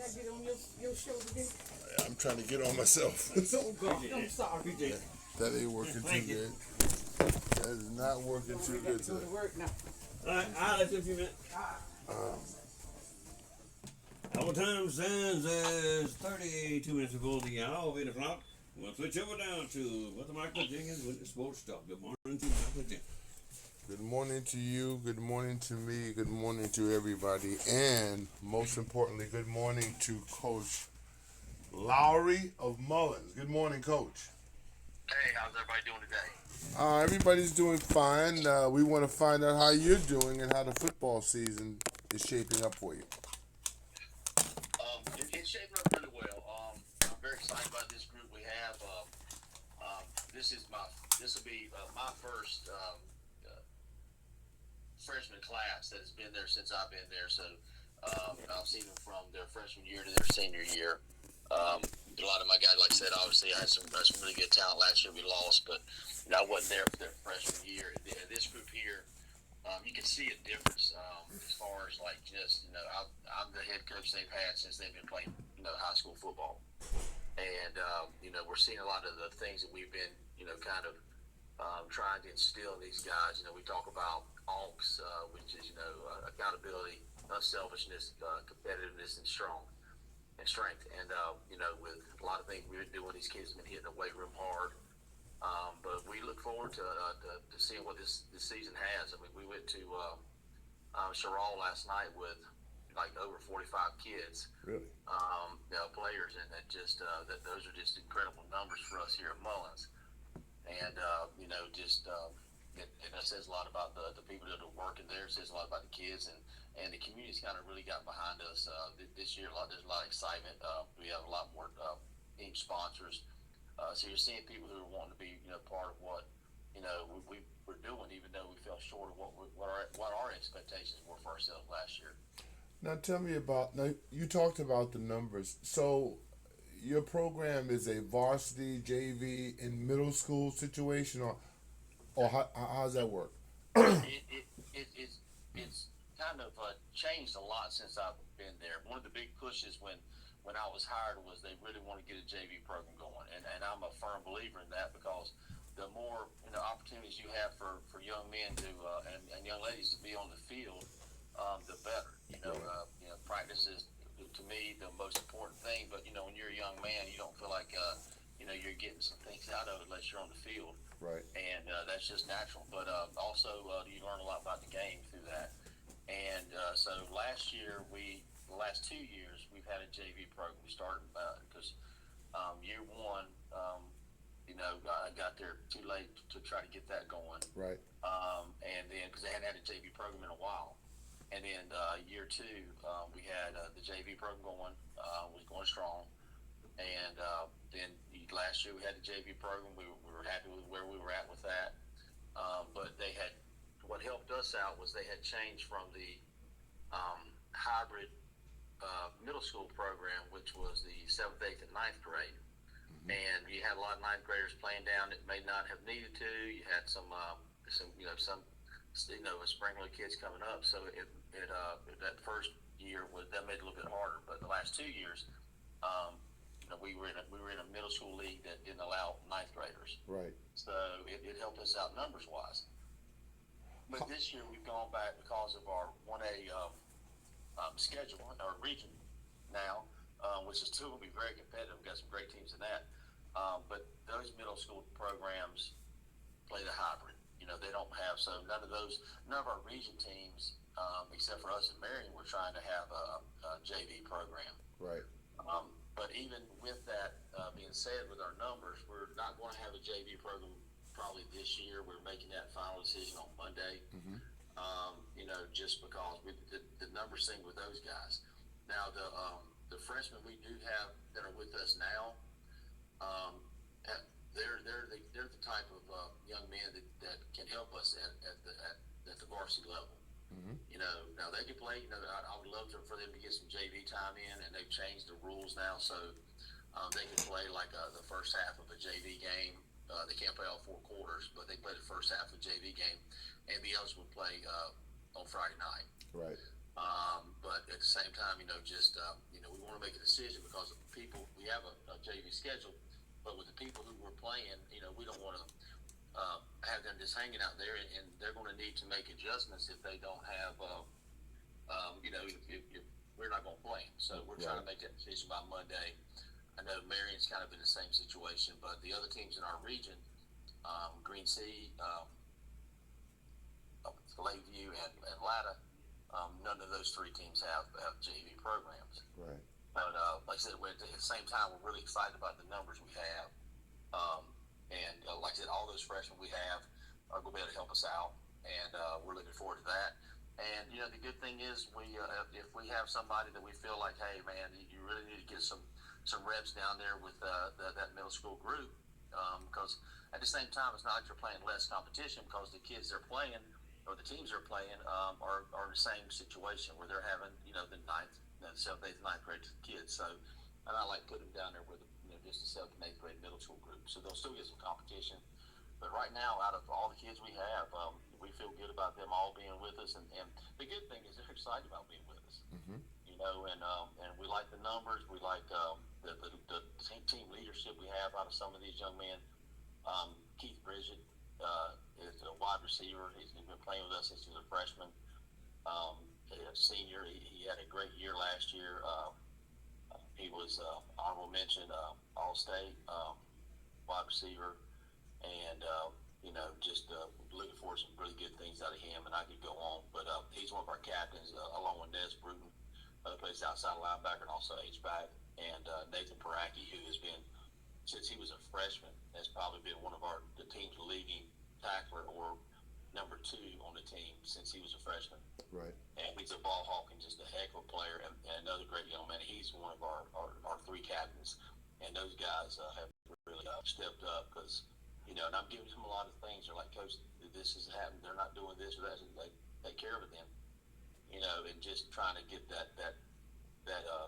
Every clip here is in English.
I get on your show today? I'm trying to get on myself. Oh God, I'm sorry. That ain't working too good. That is not working too good Go today. to work now. Alright, I'll let you a few minutes. Our time stands as 32 minutes before the hour of 8 o'clock. We'll switch over down to Brother Michael Jenkins with the sports talk. Good morning to Michael Jenkins. Good morning to you. Good morning to me. Good morning to everybody. And most importantly, good morning to Coach Lowry of Mullins. Good morning, Coach. Hey, how's everybody doing today? Everybody's doing fine. We want to find out how you're doing and how the football season is shaping up for you. It's shaping up really well. I'm very excited about this group we have. This will be my first freshman class that has been there since I've been there. So I've seen them from their freshman year to their senior year. A lot of my guys, like I said, obviously I had some really good talent last year. We lost, but I wasn't there for their freshman year. This group here, you can see a difference as far as like just I'm the head coach they've had since they've been playing high school football, and we're seeing a lot of the things that we've been kind of trying to instill in these guys. We talk about AUX, which is accountability, unselfishness, competitiveness, and strength. And with a lot of things we've been doing, these kids have been hitting the weight room hard. But we look forward to seeing what this season has. I mean, we went to Sherrall last night with like over 45 kids, Really? Players, and that those are just incredible numbers for us here at Mullins. And and that says a lot about the people that are working there. It says a lot about the kids, and the community's kind of really got behind us this year. There's a lot of excitement. We have a lot more team sponsors. So you're seeing people who are wanting to be part of what we're doing, even though we fell short of what our expectations were for ourselves last year. Now tell me about, now you talked about the numbers. So your program is a varsity, JV, and middle school situation, or how's that work? It's kind of changed a lot since I've been there. One of the big pushes when I was hired was they really want to get a JV program going, and I'm a firm believer in that, because the more opportunities you have for young men to and young ladies to be on the field, the better. Practice is, to me, the most important thing. But when you're a young man, you don't feel like you're getting some things out of it unless you're on the field. Right. And that's just natural. But also, you learn a lot about the game through that. And so last year, the last 2 years, we've had a JV program. We started because year one, I got there too late to try to get that going. Right. And then because they hadn't had a JV program in a while. And then year two, we had the JV program going, was going strong. And then last year we had the JV program. We were happy with where we were at with that. But what helped us out was they had changed from the hybrid middle school program, which was the 7th, 8th, and 9th grade. Mm-hmm. And you had a lot of 9th graders playing down that may not have needed to. You had some sprinkler kids coming up. So that first year that made it a little bit harder. But the last 2 years, we were in a middle school league that didn't allow 9th graders. Right. So it helped us out numbers wise. But this year we've gone back because of our 1A schedule, our region now, which is still going to be very competitive. We've got some great teams in that. But those middle school programs play the hybrid. They don't have, so none of our region teams, except for us in Marion, we're trying to have a JV program. Right. But even with that being said, with our numbers, we're not going to have a JV program probably this year. We're making that final decision on Monday. Mm-hmm. Just because the numbers sing with those guys. Now the freshmen we do have that are with us now, they're the type of young men that can help us at the varsity level. Mm-hmm. Now they can play. I would love for them to get some JV time in, and they've changed the rules now, so they can play like the first half of a JV game. They can't play all 4 quarters, but they play the first half of a JV game, and be eligible to play on Friday night. Right. But at the same time, we want to make a decision because we have a JV schedule, but with the people who we're playing, we don't want to have them just hanging out there, and they're going to need to make adjustments if they don't have, if we're not going to play them. So we're trying to make that decision by Monday. I know Marion's kind of in the same situation, but the other teams in our region, Green Sea, Lakeview, and Latta, none of those three teams have JV programs. Right. But like I said, at the same time, we're really excited about the numbers we have. Like I said, all those freshmen we have are going to be able to help us out, and we're looking forward to that. And the good thing is, if we have somebody that we feel like, hey man, you really need to get some reps down there with that middle school group, because at the same time, it's not like you're playing less competition, because the kids they're playing or the teams they're playing are in the same situation where they're having the ninth, seventh, eighth, ninth grade kids. So, and I like putting them down there with just the seventh and eighth grade middle school group. So they'll still get some competition. But right now, out of all the kids we have, we feel good about them all being with us. And the good thing is they're excited about being with us. Mm-hmm. And we like the numbers. We like the team leadership we have out of some of these young men. Keith Bridget is a wide receiver. He's been playing with us since he was a freshman. A senior. He had a great year last year. He was honorable mention All-State wide receiver. And, just looking for some really good things out of him, and I could go on. But he's one of our captains, along with Nez Bruton, plays outside linebacker and also H-back. And Nathan Paraki, who has been, since he was a freshman, has probably been one of the team's leading tackler, or number 2 on the team since he was a freshman. Right. And he's a ball hawk and just a heck of a player, and another great young man. He's one of our 3 captains. And those guys have really stepped up because, and I'm giving them a lot of things. They're like, Coach, this isn't happening. They're not doing this or that. They take care of them, and just trying to get that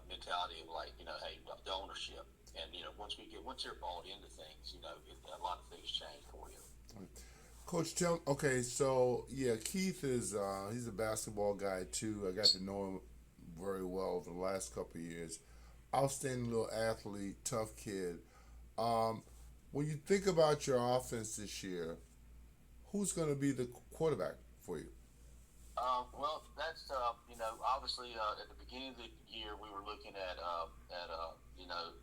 mentality of like, hey, the ownership. And, once they're bought into things, a lot of things change for you. Coach, Keith is he's a basketball guy too. I got to know him very well over the last couple of years. Outstanding little athlete, tough kid. When you think about your offense this year, who's going to be the quarterback for you? Well, that's obviously at the beginning of the year we were looking at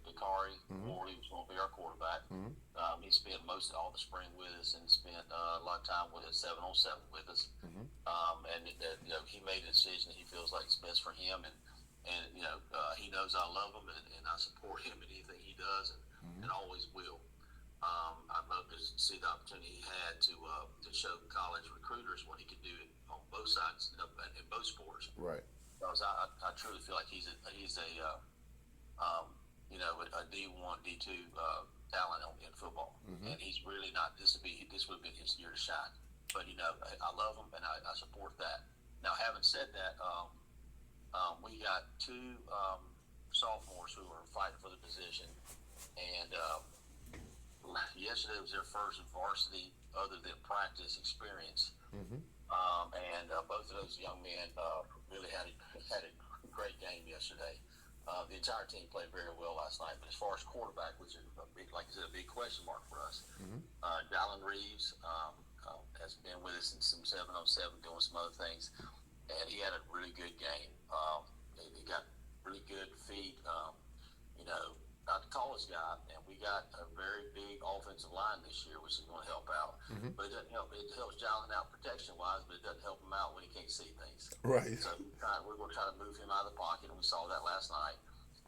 Dakari Morley was going to be our quarterback. Mm-hmm. He spent most of all the spring with us and spent a lot of time with us 7-on-7 with us. Mm-hmm. He made a decision that he feels like it's best for him, and he knows I love him and I support him in anything he does, and always will. I'd love to see the opportunity he had to show college recruiters what he could do on both sides in both sports. Right. Because I truly feel like he's a D1, D2 talent in football, and he's really not. This would have been his year to shine. But I love him and I support that. Now, having said that, we got 2 sophomores who are fighting for the position, and yesterday was their first varsity other than practice experience. Mm-hmm. And both of those young men really had a great game yesterday. The entire team played very well last night, but as far as quarterback, which is a big question mark for us, Dallin Reeves has been with us in some 7-on-7 doing some other things, and he had a really good game. He got really good feet, not the tallest guy, and we got a very big offensive line this year, which is going to help out. Mm-hmm. But it doesn't help. It helps Jalen out protection-wise, but it doesn't help him out when he can't see things. Right. So we're going to try to move him out of the pocket, and we saw that last night.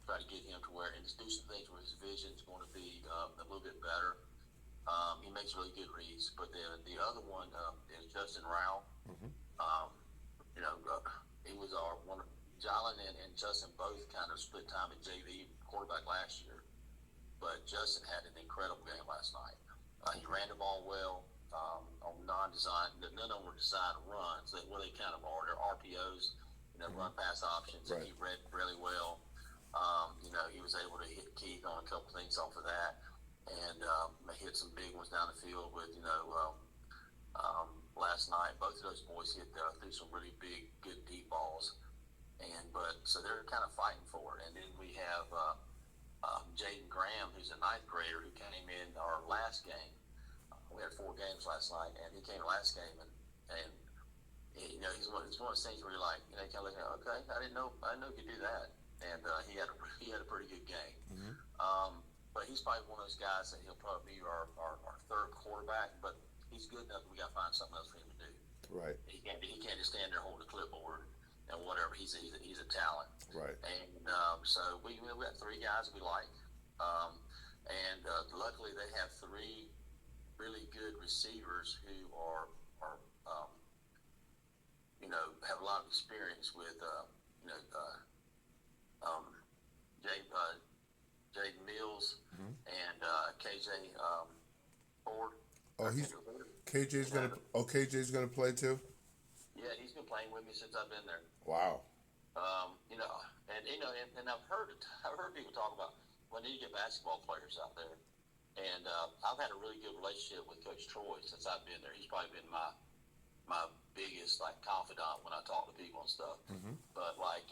Try to get him to where, and just do some things where his vision is going to be a little bit better. He makes really good reads. But the other one is Justin Rao. Mm-hmm. He was our one. Jalen and Justin both kind of split time at JV quarterback last year, but Justin had an incredible game last night. He ran the ball well on non-design. None of them were designed runs. They kind of are. They're RPOs, run pass options. Right. And he read really well. He was able to hit Keith on a couple things off of that, and hit some big ones down the field with last night. Both of those boys hit through some really big, good deep balls. but so they're kind of fighting for it. And then we have Jaden Graham, who's a ninth grader, who came in our last game. We had 4 games last night, and he came last game, and he, it's one of those things where you're like, you kind of looking at, okay, I didn't know you could do that, and he had a pretty good game. Mm-hmm. But he's probably one of those guys that he'll probably be our third quarterback, but he's good enough that we got to find something else for him to do. Right. He can't just stand there holding a clipboard and whatever. He's a talent. Right. And so we got 3 guys we like, and luckily they have 3 really good receivers who are have a lot of experience with Jaden Mills and KJ Ford. Oh, KJ's gonna play too. Yeah, he's been playing with me since I've been there. Wow. And I've heard people talk about we need to get basketball players out there, and I've had a really good relationship with Coach Troy since I've been there. He's probably been my biggest confidant when I talk to people and stuff. Mm-hmm. But out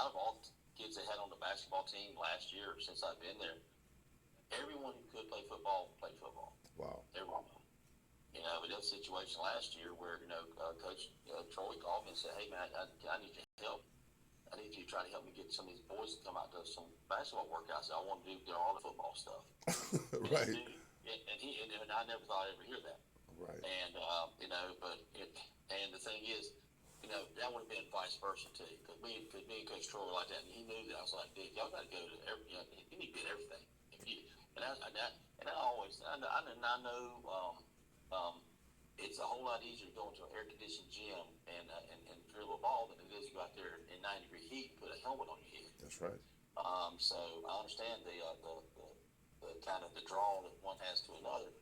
of all the kids that had on the basketball team last year since I've been there, everyone who could play football played football. Wow. Everyone. We had a situation last year where Coach Troy called me and said, "Hey man, I need your help. I need you to try to help me get some of these boys to come out to some basketball workouts. I want to do all the football stuff." Right. And I never thought I'd ever hear that. Right. And and the thing is, that would have been vice versa too. Because me and Coach Troy were like that, and he knew that. I was like, "Dude, y'all got to go to every. You need to get everything." I know. It's a whole lot easier to go into an air-conditioned gym and drill a ball than it is to go out there in 90-degree heat and put a helmet on your head. That's right. So I understand the kind of the draw that one has to another,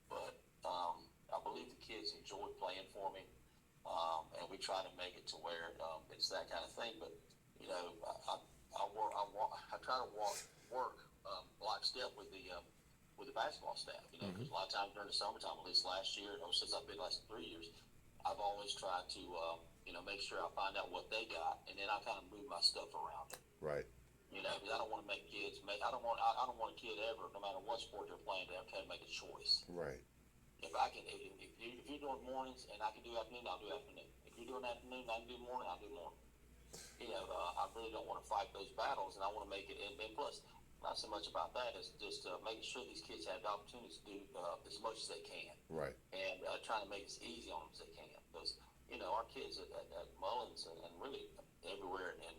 but I believe the kids enjoy playing for me, and we try to make it to where it's that kind of thing. But I try to work lockstep with the basketball staff, because a lot of times during the summertime, at least last year, or since I've been last 3 years, I've always tried to, make sure I find out what they got, and then I kind of move my stuff around it. Right. Because I don't want to make kids I don't want a kid ever, no matter what sport they're playing, to have to make a choice. Right. If you're doing mornings and I can do afternoon, I'll do afternoon. If you're doing afternoon, I can do morning, I'll do morning. I really don't want to fight those battles, and I want to make it. And plus, not so much about that as just making sure these kids have the opportunity to do as much as they can. Right. And trying to make it as easy on them as they can. Because, our kids at Mullins and really everywhere in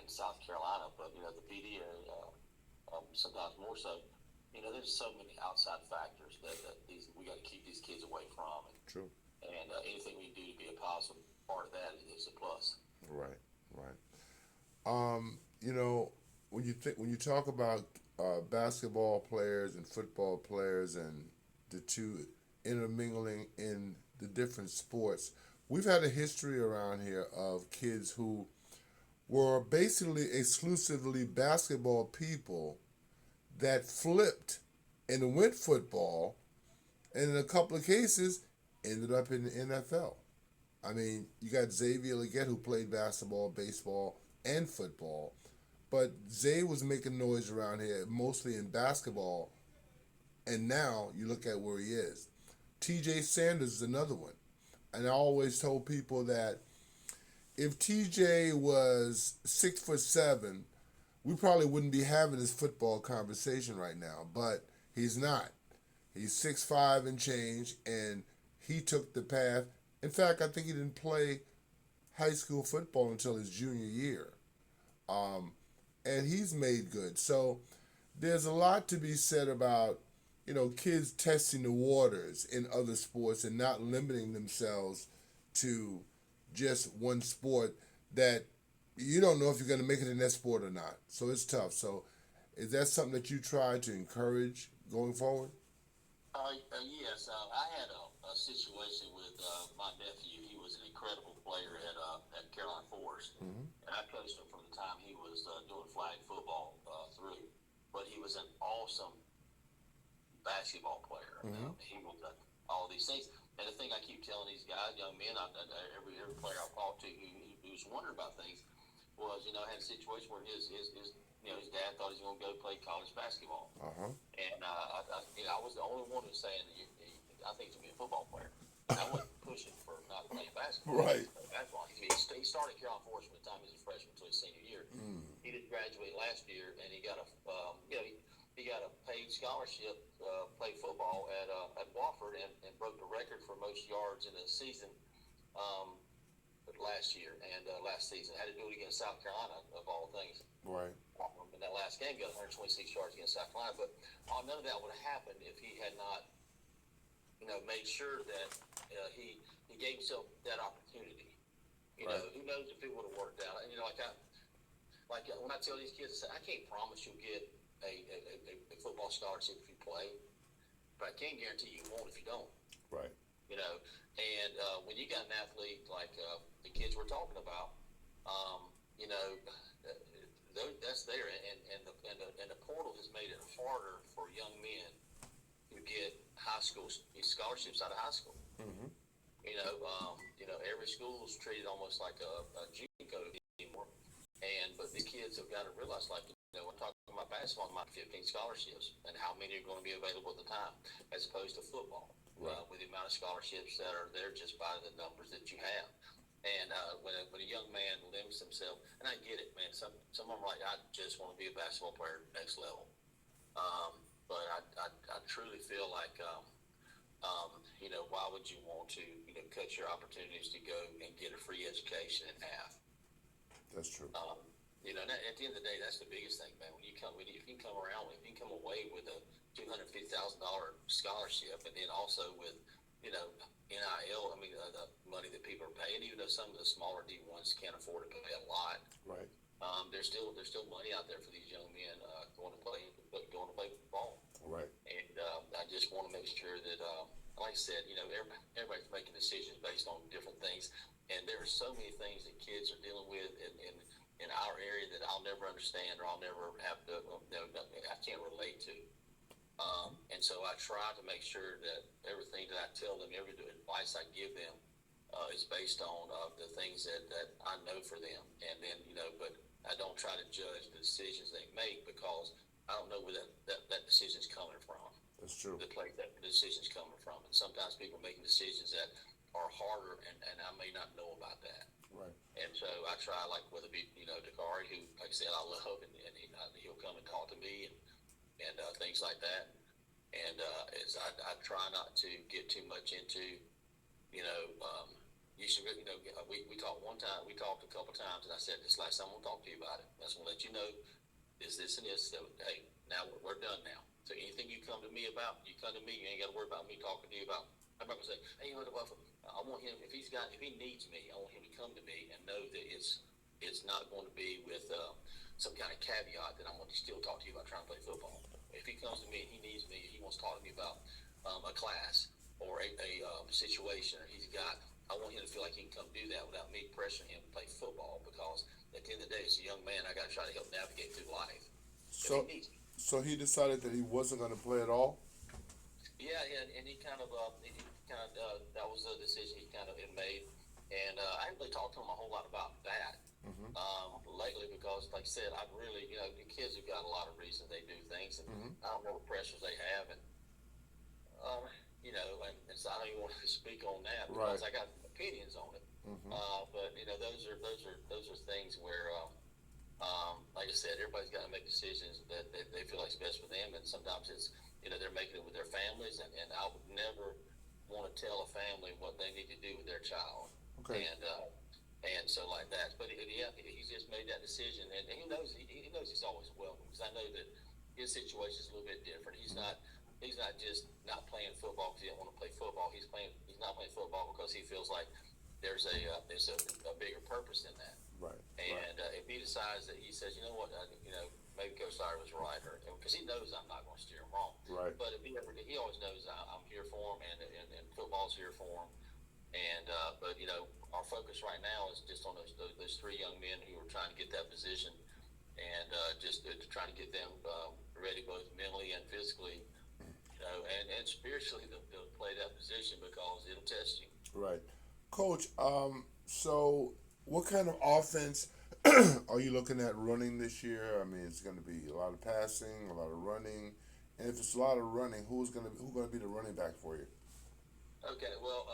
South Carolina, but, the PD area, sometimes more so, there's so many outside factors that we got to keep these kids away from. And, True. And anything we do to be a positive part of that is a plus. Right. When you talk about basketball players and football players and the two intermingling in the different sports, we've had a history around here of kids who were basically exclusively basketball people that flipped and went football, and in a couple of cases ended up in the NFL. I mean, you got Xavier Legette, who played basketball, baseball, and football. But Zay was making noise around here, mostly in basketball, and now you look at where he is. T.J. Sanders is another one. And I always told people that if T.J. was 6'7", we probably wouldn't be having this football conversation right now. But he's not. He's 6'5" and change, and he took the path. In fact, I think he didn't play high school football until his junior year. And he's made good. So there's a lot to be said about, kids testing the waters in other sports and not limiting themselves to just one sport that you don't know if you're going to make it in that sport or not. So it's tough. So is that something that you try to encourage going forward? Yes. I had a situation with my nephew. He was an incredible player at Carolina Forest. Mm-hmm. And I coached him from the time he was doing flag football through. But he was an awesome basketball player. Mm-hmm. He was all these things. And the thing I keep telling these guys, young men, every player I've talked to who's wondering about things was, I had a situation where his dad thought he was going to go play college basketball. And I was the only one who was saying, I think he's going to be a football player. I wasn't pushing for not playing basketball. Right. Basketball. He started Carolina Forest from the time he was a freshman until his senior year. He didn't graduate last year, and he got a he got a paid scholarship, played football at Wofford, and broke the record for most yards in a season last year and last season. Had to do it against South Carolina of all things. Right. In that last game, got 126 yards against South Carolina, but none of that would have happened if he had not, made sure that he gave himself that opportunity. Who knows if it would have worked out? And like when I tell these kids, I say, I can't promise you'll get a football scholarship if you play, but I can guarantee you won't if you don't. Right. And when you got an athlete like the kids we're talking about, that's there, and the portal has made it harder for young men to get high school scholarships out of high school. Every school is treated almost like a JUCO anymore, but the kids have got to realize, like, we're talking about basketball, there might be 15 scholarships, and how many are going to be available at the time, as opposed to football, with the amount of scholarships that are there just by the numbers that you have. And when a young man limits himself, and I get it, man, some of them are like, I just want to be a basketball player next level. But I truly feel like, why would you want to, cut your opportunities to go and get a free education in half? That's true. At the end of the day, that's the biggest thing, man. If you come away with a $250,000 scholarship, and then also with, NIL, the money that people are paying, even though some of the smaller D1s can't afford to pay a lot. Right. There's still money out there for these young men going to play football. Right. And I just want to make sure that, like I said, everybody's making decisions based on different things, and there are so many things that kids are dealing with in our area that I'll never understand, or I'll never have to, I can't relate to. And so I try to make sure that everything that I tell them, every advice I give them, is based on the things that I know for them. And then, but I don't try to judge the decisions they make, because I don't know where that decision's coming from. That's true. The place that decision's coming from. And sometimes people are making decisions that are harder, and I may not know about that. Right. And so I try, like, whether it be, Dakari, who, like I said, I love, and he'll come and talk to me, and things like that. And I try not to get too much into, you should really, we talked one time, we talked a couple times, and I said, this last time I'm going to talk to you about it. I just want to let you know this, and this. So, hey, now we're done now. So anything you come to me about, you come to me, you ain't got to worry about me talking to you about. I'm not going to say, hey, I want him, if he needs me, I want him to come to me and know that it's not going to be with some kind of caveat that I'm going to still talk to you about trying to play football. If he comes to me and he needs me, he wants to talk to me about a class or a situation, or I want him to feel like he can come do that without me pressuring him to play football, because at the end of the day, as a young man, I got to try to help navigate through life. So he decided that he wasn't going to play at all? Yeah, and he kind of that was the decision he kind of had made, and I haven't really talked to him a whole lot about that lately, because, like I said, I've really, the kids have got a lot of reasons they do things, and I don't know what pressures they have, and and so I don't even want to speak on that, because I got opinions on it. But those are things where, like I said, everybody's got to make decisions that they feel like is best for them, and sometimes it's they're making it with their families, and I would never want to tell a family what they need to do with their child. Okay. And so like that, but he's just made that decision, and he knows he's always welcome, because I know that his situation is a little bit different. He's not just not playing football because he don't want to play football. He's not playing football because he feels like there's a bigger purpose in that. Right. And if he decides that he says, maybe Coach Sire was right, or because he knows I'm not going to steer him wrong. Right. But if he always knows I'm here for him, and football's here for him. And but our focus right now is just on those three young men who are trying to get that position, and just to try to get them ready both mentally and physically, and spiritually they'll play that position because it'll test you. Right. Coach, so what kind of offense are you looking at running this year? I mean, it's going to be a lot of passing, a lot of running, and if it's a lot of running, who's going to be the running back for you? Okay, well,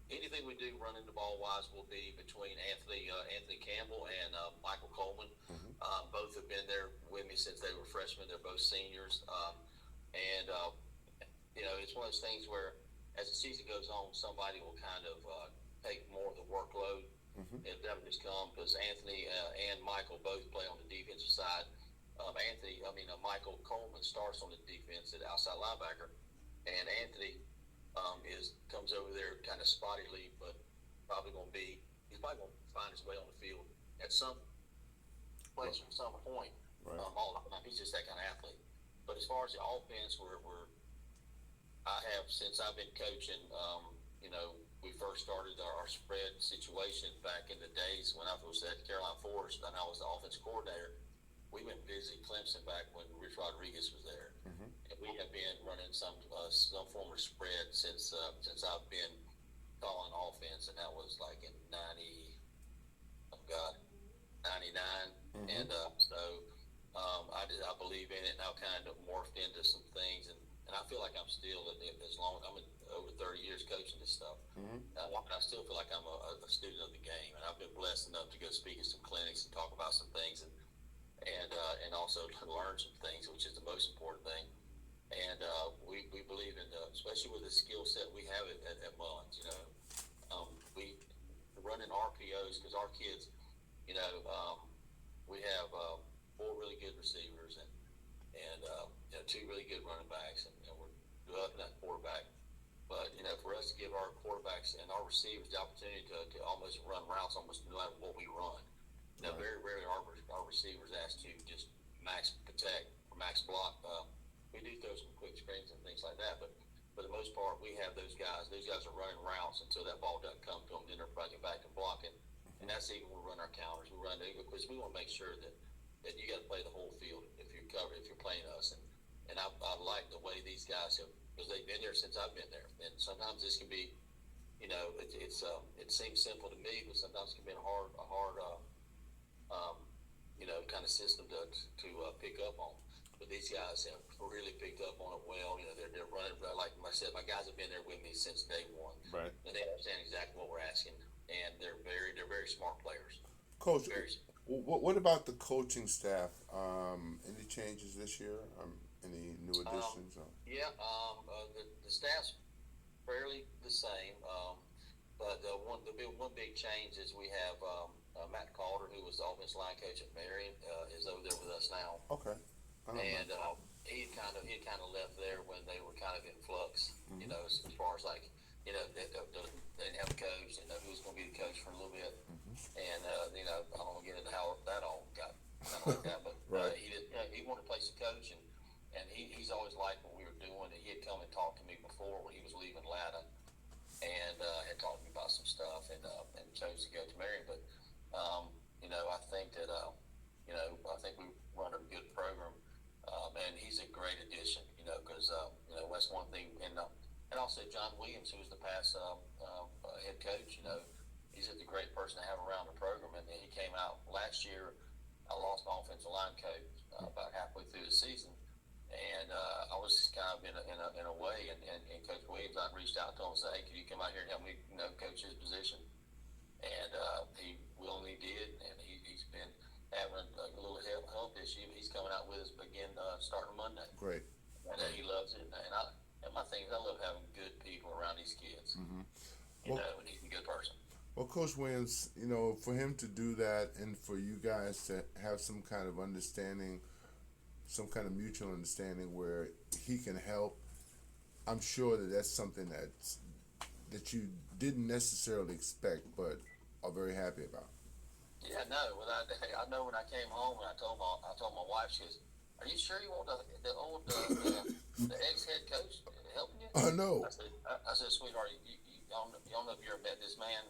anything we do running the ball wise will be between Anthony Campbell and Michael Coleman. Both have been there with me since they were freshmen. They're both seniors, and it's one of those things where as the season goes on, somebody will kind of take more of the workload. It doesn't just come because Anthony and Michael both play on the defensive side. Michael Coleman starts on the defense at outside linebacker, and Anthony comes over there kind of spottily, but he's probably going to find his way on the field at some place at some point. Right. He's just that kind of athlete. But as far as the offense, I have since I've been coaching. We first started our spread situation back in the days when I was at Carolina Forest, and I was the offensive coordinator. We went and visited Clemson back when Rich Rodriguez was there, and we have been running some form of spread since I've been calling offense, and that was like in '99, and I believe in it, and I've kind of morphed into some things, and I feel like I'm still as long as I'm over 30 years coaching this stuff. I still feel like I'm a student of the game, and I've been blessed enough to go speak at some clinics and talk about some things, and also learn some things, which is the most important thing. And we believe in, especially with the skill set we have at Mullins. We running RPOs because our kids, we have 4 really good receivers and two really good running backs, and we're developing that quarterback. But for us to give our quarterbacks and our receivers the opportunity to almost run routes almost no matter what we run. Very rarely are our receivers asked to just max protect or max block. We do throw some quick screens and things like that, but for the most part, we have those guys. Those guys are running routes until that ball doesn't come to them. Then they're bringing back and blocking, and that's even when we run our counters. We run because we want to make sure that you got to play the whole field if you're covered, if you're playing us. And I like the way these guys have, because they've been there since I've been there. And sometimes this can be, it seems simple to me, but sometimes it can be a hard kind of system to pick up on. But these guys have really picked up on it well. They're running, like I said, my guys have been there with me since day one. Right. And they understand exactly what we're asking, and they're very smart players. Coach, what about the coaching staff? Any changes this year? Any new additions? The staff's fairly the same. But the one big change is we have Matt Calder, who was the offensive line coach at Marion, is over there with us now. Okay. And he kind of left there when they were kind of in flux. As far as they didn't have a coach, who was going to be the coach for a little bit. And I don't want to get into how that all got kind of like that, but right. He wanted to play some coach, and he's always liked what we were doing. And he had come and talked to me before when he was leaving Latta, and had talked to me about some stuff, and chose to go to Marion. But I think that I think we run a good program, and he's a great addition. Because that's one thing, and also John Williams, who was the past head coach. He's just a great person to have around the program, and he came out last year. I lost my offensive line coach about halfway through the season, and I was just kind of in a way, and Coach Williams, I reached out to him and said, "Hey, can you come out here and help me, coach his position?" And he willingly did, and he's been having a little health issue. He's coming out with us again starting Monday. Great. And he loves it, and my thing is I love having good people around these kids. And he's a good person. Well, Coach Williams, for him to do that and for you guys to have some kind of understanding, some kind of mutual understanding where he can help, I'm sure that's something that you didn't necessarily expect but are very happy about. Yeah, no. I know when I came home and I told my wife, she goes, "Are you sure you want the ex-head coach helping you?" No. I said, "Sweetheart, you don't know if you ever met this man."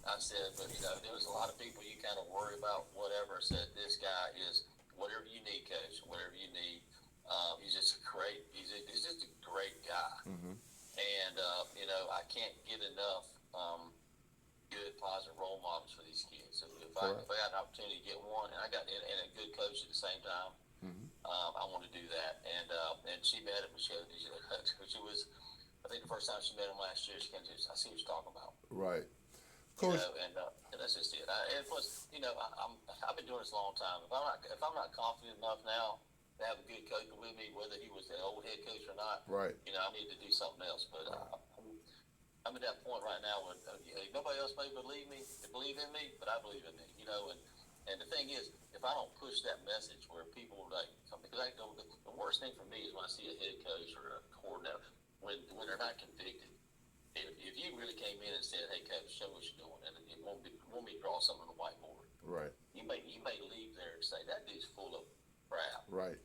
I said, "But there was a lot of people you kind of worry about, whatever." I said, "This guy is whatever you need, coach. Whatever you need. He's just can't get enough good, positive role models for these kids. So if I had an opportunity to get one, and I got and a good coach at the same time, I want to do that. And she met him. She was, I think the first time she met him last year, she came to us, I see what you're talking about. Right. Coach. And that's just it. And plus, I've been doing this a long time. If I'm not confident enough now to have a good coach with me, whether he was the old head coach or not, Right. I need to do something else. But I'm at that point right now where nobody else may believe in me, but I believe in me. And the thing is, if I don't push that message where people because the worst thing for me is when I see a head coach or a coordinator when they're not convicted. If you really came in and said, "Hey, coach, show what you're doing," and you want me to draw something on the whiteboard, right? You may leave there and say that dude's full of crap, right?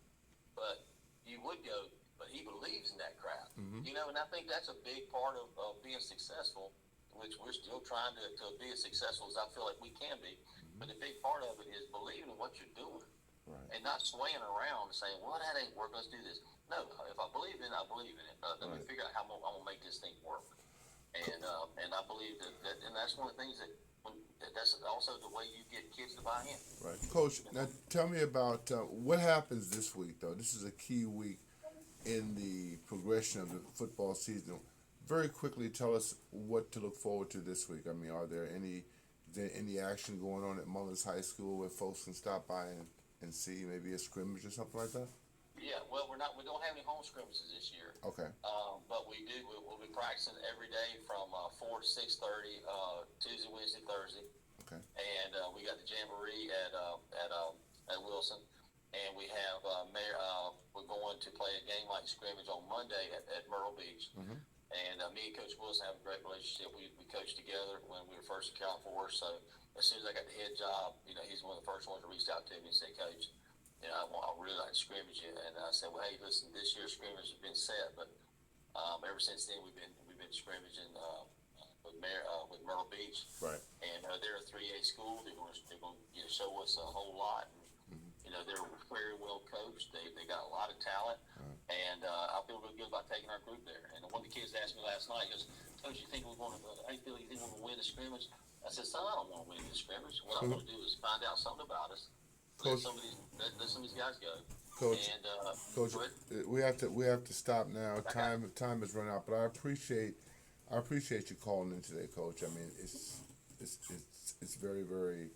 But you would go, but he believes in that crap, Mm-hmm. And I think that's a big part of being successful, which we're still trying to be as successful as I feel like we can be. Mm-hmm. But a big part of it is believing in what you're doing, right? And not swaying around and saying, "Well, that ain't working. Let's do this." No, if I believe in it, I believe in it. Let me figure out how I'm gonna make this thing work. And I believe that and that's one of the things that's also the way you get kids to buy in. Right, Coach. Now tell me about what happens this week, though. This is a key week in the progression of the football season. Very quickly, tell us what to look forward to this week. I mean, is there any action going on at Mullins High School where folks can stop by and see maybe a scrimmage or something like that? Yeah, well, we don't have any home scrimmages this year. Okay. But we do. We'll be practicing every day from 4 to 6:30, Tuesday, Wednesday, Thursday. Okay. And we got the jamboree at Wilson, and we have we're going to play a game like scrimmage on Monday at Myrtle Beach. Mm-hmm. And me and Coach Wilson have a great relationship. We coached together when we were first in Cal Force. So as soon as I got the head job, he's one of the first ones that reached out to me and said, "Coach, I really like to scrimmage you." And I said, "Well, hey, listen, this year's scrimmage has been set, but ever since then we've been scrimmaging with Myrtle Beach, right? And they're a 3A school. They're going to show us a whole lot. And, they're very well coached. They got a lot of talent, and I feel real good about taking our group there." And one of the kids asked me last night, he goes, "Coach, you think we're going to? You think we're going to win the scrimmage?" I said, "Son, I don't want to win the scrimmage. What I want to do is find out something about us." Coach, let some of these guys go. Coach, Coach, we have to stop now. Okay. Time has run out, but I appreciate you calling in today, Coach. I mean, it's very, very.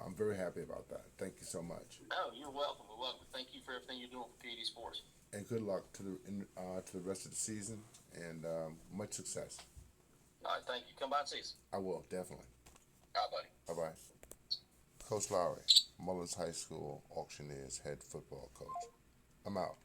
I'm very happy about that. Thank you so much. Oh, you're welcome. You're welcome. Thank you for everything you're doing for PD Sports. And good luck to the rest of the season, and much success. All right, thank you. Come by and see us. I will, definitely. All right, buddy. Bye-bye. Coach Lowry, Mullins High School Auctioneers head football coach. I'm out.